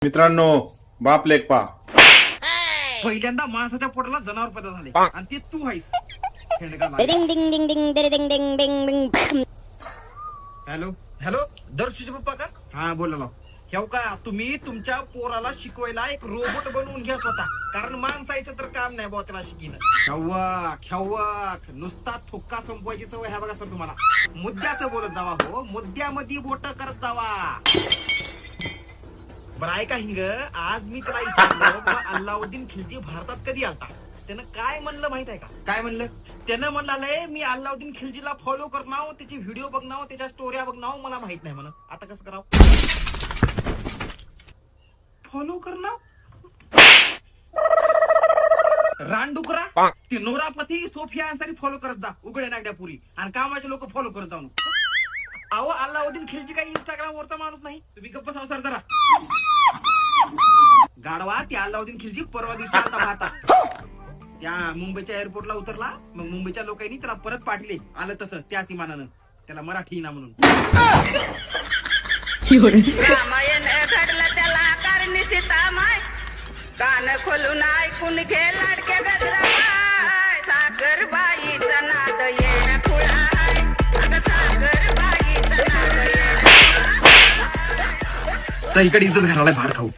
मित्रांनो, बाप लेक पा पहिल्यांदा माणसाच्या पोटाला जनावर पैदा झाले आणि ते तू आहेस. डिंग डिंग डिंग डिंग डिंग डिंग डिंग डिंग डिंग. हॅलो हॅलो, दर्शीचे पप्पा का? हा बोला. ठेव का तुम्ही तुमच्या पोराला शिकवायला एक रोबोट बनवून घ्या स्वतः, कारण माणसाचं तर काम नाही बुवा त्याला शिकणं. खेवक नुसता थुक्का संपवायची सवय ह्या बघा सर तुम्हाला. मुद्द्याचं बोलत जावा हो, मुद्द्यामध्ये बोट करत जावा. बरं ऐका हिंग, आज मी त्याला विचारलं बाबा अल्लाउद्दीन खिलजी भारतात कधी आलता. त्यानं काय म्हणलं माहित आहे का? काय म्हणलं? त्यानं म्हणलं मी अल्लाउद्दीन खिलजीला फॉलो करणार, त्याची व्हिडिओ बघणार, त्याच्या स्टोऱ्या बघणार, मला माहित नाही म्हणा. आता कसं करावं? फॉलो करणार रानडुकरा ते नोरापती सोफिया अन्सारी फॉलो करत जा, उघड्या नागड्या पुरी, आणि कामाचे लोक फॉलो करत जाऊन. अहो अल्लाउद्दीन खिलजी काही इंस्टाग्राम वरचा माणूस नाही. तुम्ही गप्प संसार जरा गाडवा. त्या अल्लाउद्दीन खिलजी परवा दिवशी आता पाहता त्या मुंबईच्या एअरपोर्टला उतरला, मग मुंबईच्या लोकांनी त्याला परत पाठले. आलं तसं त्याच इमानानं, त्याला मराठी ना म्हणून. रामायण घडलं त्याला कारणी सीतामाय, कान खोलून ऐकून घे लाडक्या गजराबाई. सागरबाईचा नाद येण्या खुळा आहे, अगं सागरबाईचा नाद येण्या. सईकडे इज्जत घालायला भाड खाऊ.